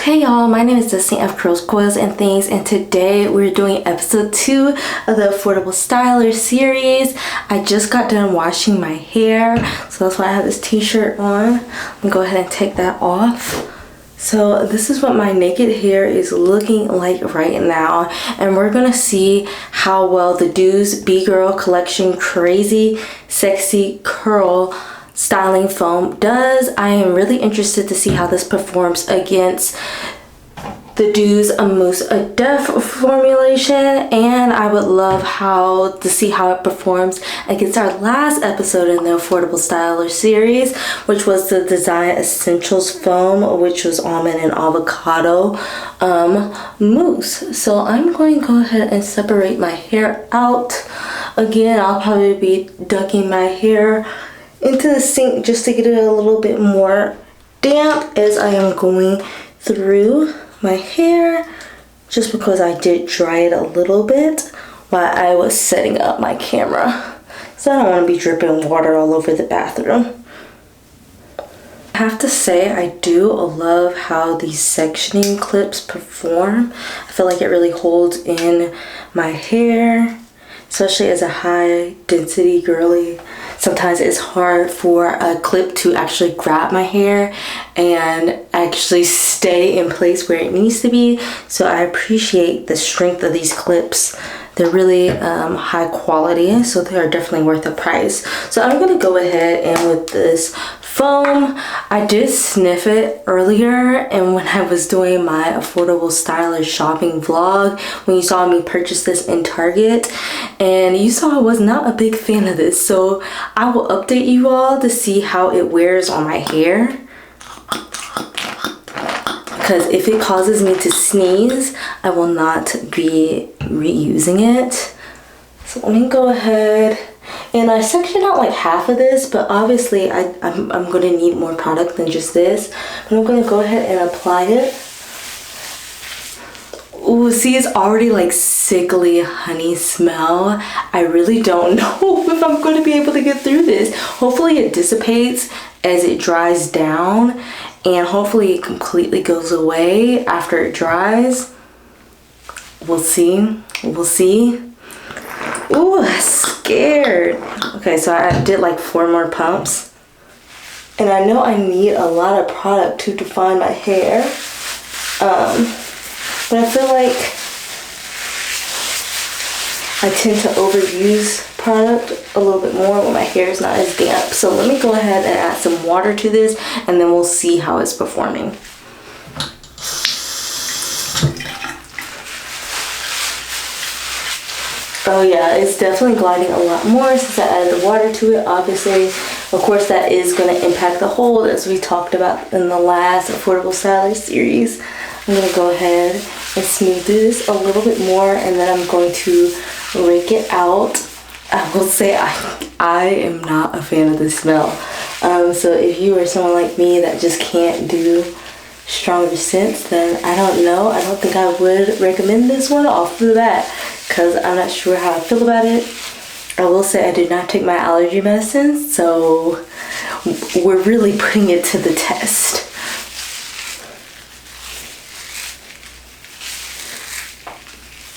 Hey y'all, my name is Destiny of Curls, Coils, and Things, and today we're doing episode 2 of the Affordable Styler series. I just got done washing my hair, so that's why I have this t-shirt on. I'm gonna go ahead and take that off. So this is what my naked hair is looking like right now, and we're gonna see how well the Do's B-Girl Collection Crazy Sexy Curl styling foam does. I am really interested to see how this performs against the Do's Mousse Def formulation, and I would love to see how it performs against our last episode in the Affordable Styler series, which was the Design Essentials foam, which was almond and avocado mousse. So I'm going to go ahead and separate my hair out. Again, I'll probably be dunking my hair into the sink just to get it a little bit more damp as I am going through my hair, just because I did dry it a little bit while I was setting up my camera, so I don't want to be dripping water all over the bathroom. I have to say, I do love how these sectioning clips perform. I feel like it really holds in my hair, especially as a high density girly. Sometimes it's hard for a clip to actually grab my hair and actually stay in place where it needs to be. So I appreciate the strength of these clips. They're really high quality, so they are definitely worth the price. So I'm gonna go ahead and with this foam, I did sniff it earlier, and when I was doing my Affordable Styler shopping vlog, when you saw me purchase this in Target, and you saw I was not a big fan of this. So I will update you all to see how it wears on my hair, because if it causes me to sneeze, I will not be reusing it. So let me go ahead, and I sectioned out like half of this, but obviously I'm going to need more product than just this. But I'm going to go ahead and apply it. Ooh, see, it's already like sickly honey smell. I really don't know if I'm going to be able to get through this. Hopefully it dissipates as it dries down, and hopefully it completely goes away after it dries. We'll see. We'll see. Ooh, I'm scared. Okay, so I did like 4 more pumps, and I know I need a lot of product to define my hair, but I feel like I tend to overuse product a little bit more when my hair is not as damp. So let me go ahead and add some water to this, and then we'll see how it's performing. Oh yeah, it's definitely gliding a lot more since I added the water to it. Obviously, of course, that is going to impact the hold, as we talked about in the last Affordable Styler series. I'm going to go ahead and smooth this a little bit more, and then I'm going to rake it out. I will say I am not a fan of the smell. So if you are someone like me that just can't do stronger scents, then I don't know. I don't think I would recommend this one off the bat, because I'm not sure how I feel about it. I will say I did not take my allergy medicine, so we're really putting it to the test.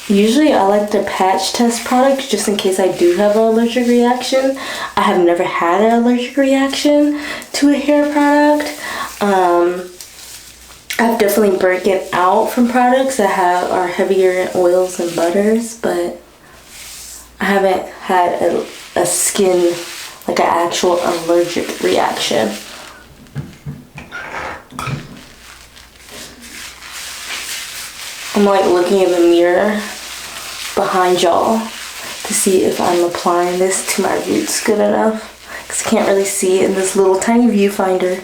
Usually I like to patch test products just in case I do have an allergic reaction. I have never had an allergic reaction to a hair product. I've definitely broken out from products that are heavier in oils and butters, but I haven't had a skin, like an actual allergic reaction. I'm like looking in the mirror behind y'all to see if I'm applying this to my roots good enough, because I can't really see it in this little tiny viewfinder.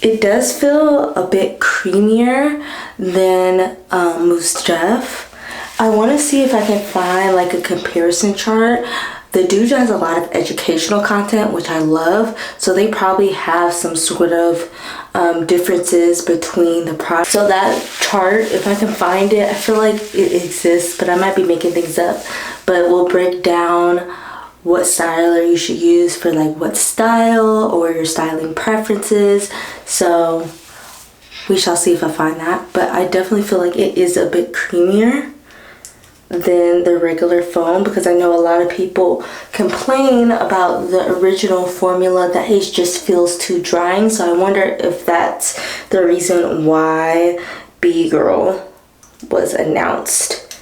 It does feel a bit creamier than Mousse Def. I want to see if I can find like a comparison chart. The Do's has a lot of educational content, which I love, so they probably have some sort of differences between the products. So that chart, if I can find it, I feel like it exists, but I might be making things up, but we'll break down what styler you should use for like what style or your styling preferences. So we shall see if I find that, but I definitely feel like it is a bit creamier than the regular foam, because I know a lot of people complain about the original formula that it just feels too drying. So I wonder if that's the reason why B-Girl was announced.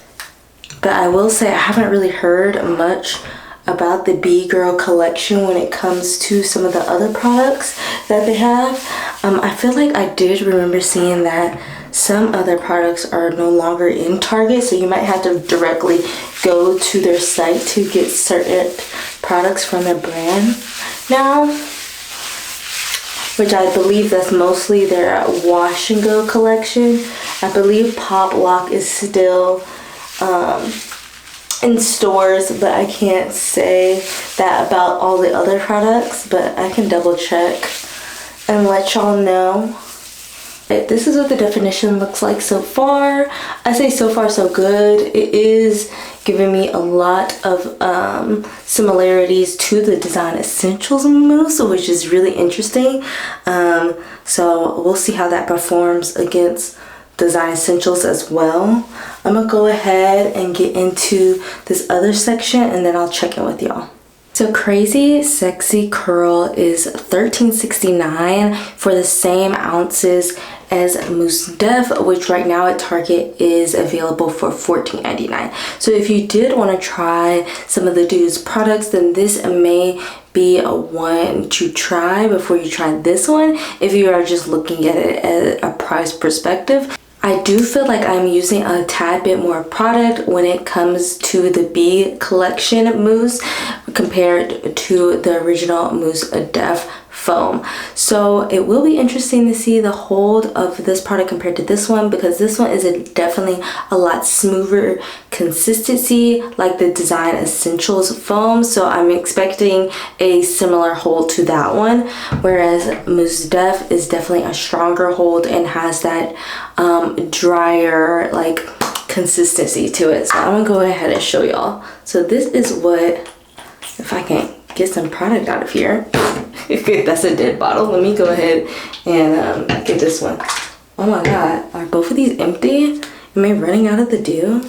But I will say I haven't really heard much about the B-Girl collection when it comes to some of the other products that they have. I feel like I did remember seeing that some other products are no longer in Target, so you might have to directly go to their site to get certain products from their brand now, which I believe that's mostly their wash and go collection. I believe Pop Lock is still in stores, but I can't say that about all the other products, but I can double check and let y'all know. This is what the definition looks like so far. I say so far so good. It is giving me a lot of similarities to the Design Essentials mousse, which is really interesting. So we'll see how that performs against Design Essentials as well. I'm gonna go ahead and get into this other section and then I'll check in with y'all. So Crazy Sexy Curl is $13.69 for the same ounces as Mousse Def, which right now at Target is available for $14.99. So if you did want to try some of the dude's products, then this may be a one to try before you try this one, if you are just looking at it at a price perspective. I do feel like I'm using a tad bit more product when it comes to the B collection mousse compared to the original Mousse Def foam. So it will be interesting to see the hold of this product compared to this one, because this one is definitely a lot smoother consistency like the Design Essentials foam. So I'm expecting a similar hold to that one, whereas Mousse Def is definitely a stronger hold and has that drier like consistency to it. So I'm gonna go ahead and show y'all. So this is what, if I can get some product out of here. That's a dead bottle. Let me go ahead and get this one. Oh my god, are both of these empty? Am I running out of the dew?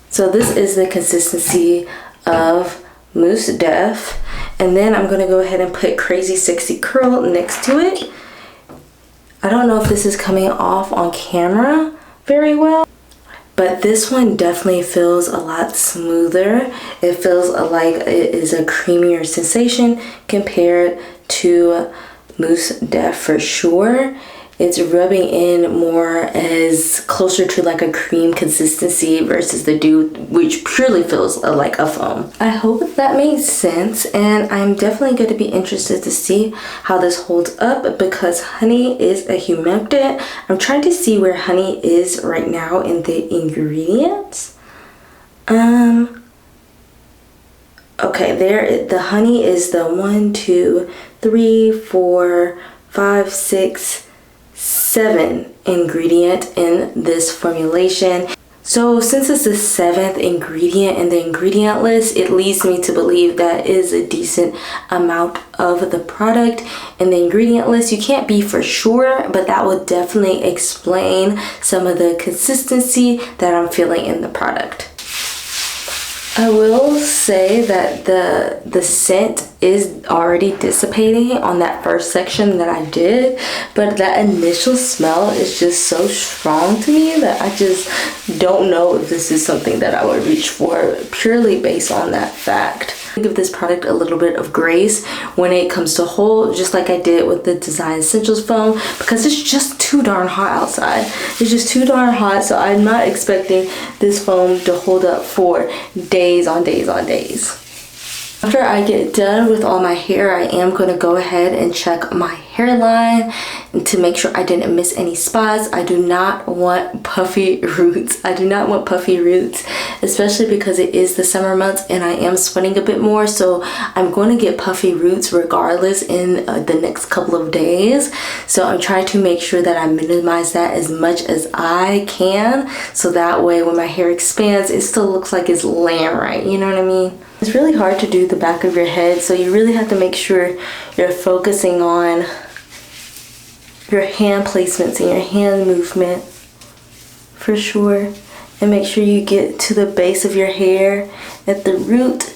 So this is the consistency of Mousse Def, and then I'm gonna go ahead and put Crazy Sexy Curl next to it. I don't know if this is coming off on camera very well, but this one definitely feels a lot smoother. It feels like it is a creamier sensation compared to Mousse Def for sure. It's rubbing in more as closer to like a cream consistency versus the dew, which purely feels like a foam. I hope that makes sense, and I'm definitely going to be interested to see how this holds up, because honey is a humectant. I'm trying to see where honey is right now in the ingredients. Okay, there, the honey is the 1, 2, 3, 4, 5, 6, 7 ingredient in this formulation. So since it's the 7th ingredient in the ingredient list, it leads me to believe that is a decent amount of the product in the ingredient list. You can't be for sure, but that will definitely explain some of the consistency that I'm feeling in the product. I will say that the scent is already dissipating on that first section that I did, but that initial smell is just so strong to me that I just don't know if this is something that I would reach for purely based on that fact. Give this product a little bit of grace when it comes to hold, just like I did with the Design Essentials foam, because it's just too darn hot outside. It's just too darn hot, so I'm not expecting this foam to hold up for days on days on days. After I get done with all my hair, I am going to go ahead and check my hairline and to make sure I didn't miss any spots. I do not want puffy roots. I do not want puffy roots, especially because it is the summer months and I am sweating a bit more, so I'm going to get puffy roots regardless in the next couple of days. So I'm trying to make sure that I minimize that as much as I can, so that way when my hair expands it still looks like it's laying right, you know what I mean? It's really hard to do the back of your head, so you really have to make sure you're focusing on your hand placements and your hand movement for sure, and make sure you get to the base of your hair at the root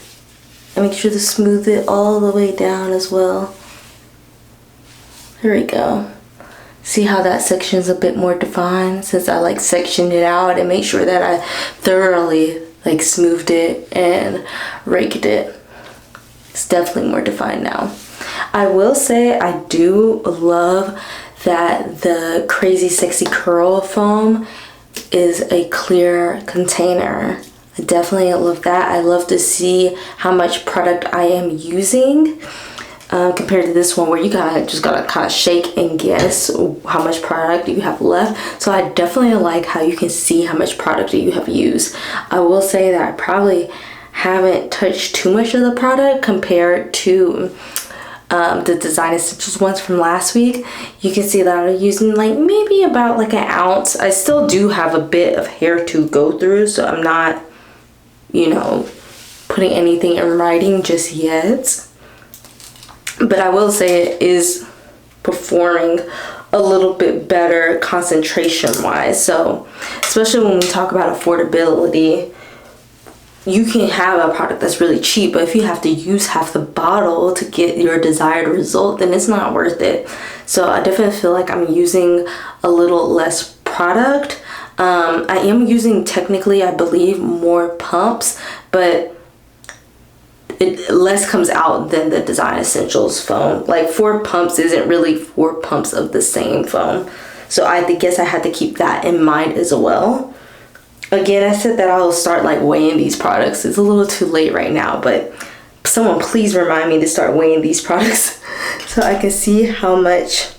and make sure to smooth it all the way down as well. There we go. See how that section is a bit more defined since I like sectioned it out and made sure that I thoroughly like smoothed it and raked it. It's definitely more defined now. I will say I do love that the Crazy Sexy Curl foam is a clear container. I definitely love that. I love to see how much product I am using compared to this one where you just gotta kind of shake and guess how much product you have left. So I definitely like how you can see how much product you have used. I will say that I probably haven't touched too much of the product compared to the Design Essentials ones from last week. You can see that I'm using like maybe about like an ounce. I still do have a bit of hair to go through, so I'm not, you know, putting anything in writing just yet. But I will say it is performing a little bit better concentration wise. So especially when we talk about affordability, you can have a product that's really cheap, but if you have to use half the bottle to get your desired result, then it's not worth it. So I definitely feel like I'm using a little less product. I am using, technically, I believe, more pumps, but less comes out than the Design Essentials foam. Like 4 pumps isn't really 4 pumps of the same foam. So I guess I had to keep that in mind as well. Again, I said that I'll start like weighing these products. It's a little too late right now, but someone please remind me to start weighing these products so I can see how much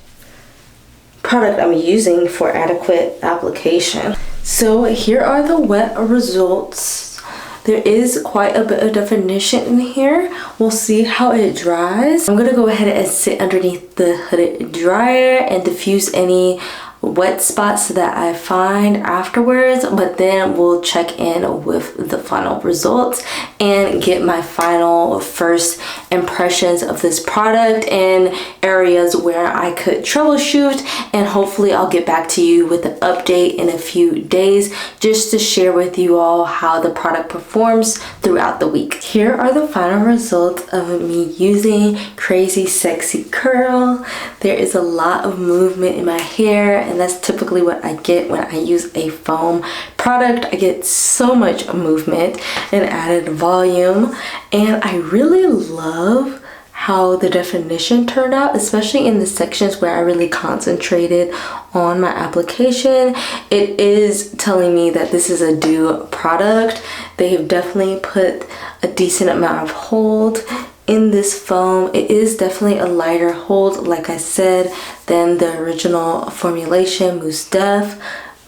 product I'm using for adequate application. So here are the wet results. There is quite a bit of definition in here. We'll see how it dries. I'm gonna go ahead and sit underneath the hooded dryer and diffuse any wet spots that I find afterwards, but then we'll check in with the final results and get my final first impressions of this product and areas where I could troubleshoot, and hopefully I'll get back to you with an update in a few days just to share with you all how the product performs throughout the week. Here are the final results of me using Crazy Sexy Curl. There is a lot of movement in my hair, and that's typically what I get when I use a foam product. I get so much movement and added volume, and I really love how the definition turned out, especially in the sections where I really concentrated on my application. It is telling me that this is a dew product. They have definitely put a decent amount of hold in this foam. It is definitely a lighter hold, like I said, than the original formulation, Mousse Def,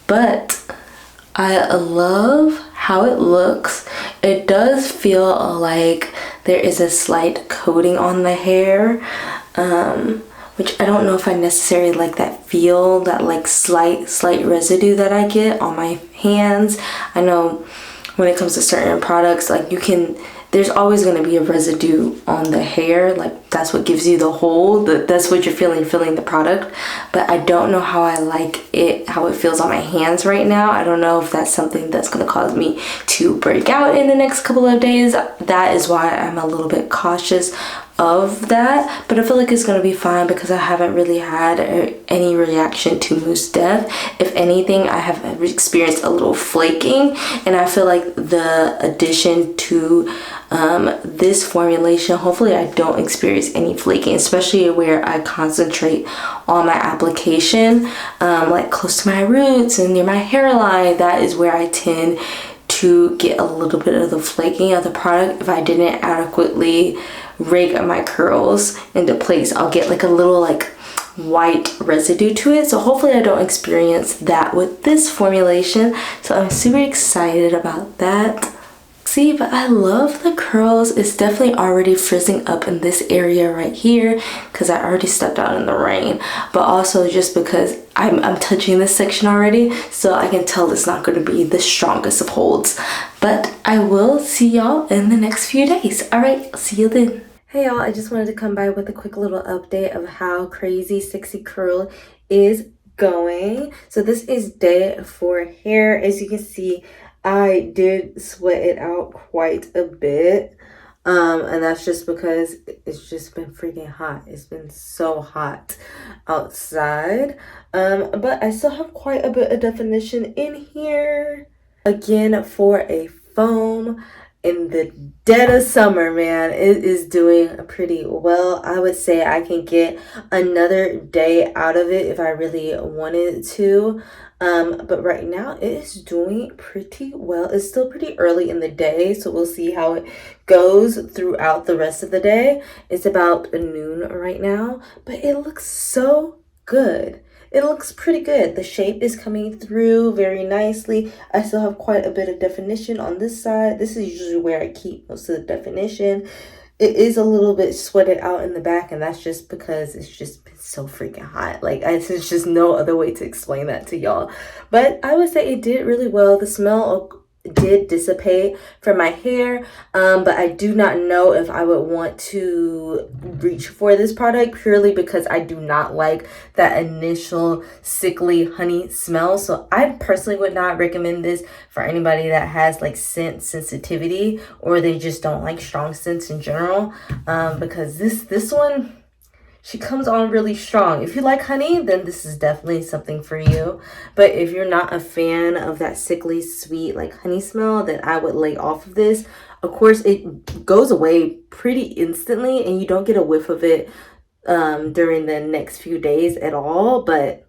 but I love how it looks. It does feel like there is a slight coating on the hair, which I don't know if I necessarily like that feel, that like slight residue that I get on my hands. I know when it comes to certain products, like there's always going to be a residue on the hair, like that's what gives you the hold, that's what you're feeling the product. But I don't know how I like it, how it feels on my hands right now. I don't know if that's something that's going to cause me to break out in the next couple of days. That is why I'm a little bit cautious of that, but I feel like it's going to be fine because I haven't really had any reaction to Mousse Def. If anything, I have experienced a little flaking, and I feel like the addition to this formulation, hopefully I don't experience any flaking, especially where I concentrate on my application, like close to my roots and near my hairline. That is where I tend to get a little bit of the flaking of the product. If I didn't adequately rake my curls into place, I'll get like a little like white residue to it, so hopefully I don't experience that with this formulation. So I'm super excited about that. See, but I love the curls. It's definitely already frizzing up in this area right here because I already stepped out in the rain, but also just because I'm touching this section already, so I can tell it's not going to be the strongest of holds. But I will see y'all in the next few days. All right, see you then. Hey y'all, I just wanted to come by with a quick little update of how Crazy Sexy Curl is going. So this is day 4 hair. As you can see, I did sweat it out quite a bit, and that's just because it's just been freaking hot. It's been so hot outside, but I still have quite a bit of definition in here. Again, for a foam in the dead of summer, man, it is doing pretty well. I would say I can get another day out of it if I really wanted to. But right now it is doing pretty well. It's still pretty early in the day, so we'll see how it goes throughout the rest of the day. It's about noon right now, but it looks so good. It looks pretty good. The shape is coming through very nicely. I still have quite a bit of definition on this side. This is usually where I keep most of the definition. It is a little bit sweated out in the back, and that's just because it's just been so freaking hot. Like, there's just no other way to explain that to y'all. But I would say it did really well. The smell did dissipate from my hair, but I do not know if I would want to reach for this product purely because I do not like that initial sickly honey smell. So I personally would not recommend this for anybody that has like scent sensitivity, or they just don't like strong scents in general, because this one, she comes on really strong. If you like honey, then this is definitely something for you. But if you're not a fan of that sickly sweet like honey smell, then I would lay off of this. Of course, it goes away pretty instantly and you don't get a whiff of it during the next few days at all. But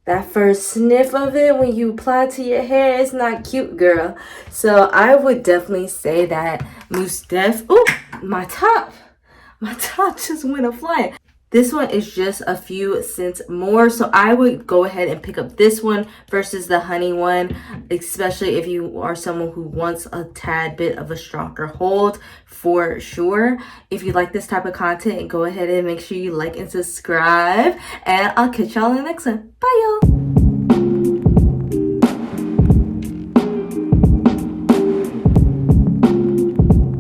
that first sniff of it when you apply it to your hair, it's not cute, girl. So I would definitely say that Mousse Def. Ooh, my top just went a-flying. This one is just a few cents more, so I would go ahead and pick up this one versus the honey one, especially if you are someone who wants a tad bit of a stronger hold, for sure. If you like this type of content, go ahead and make sure you like and subscribe, and I'll catch y'all in the next one. Bye, y'all.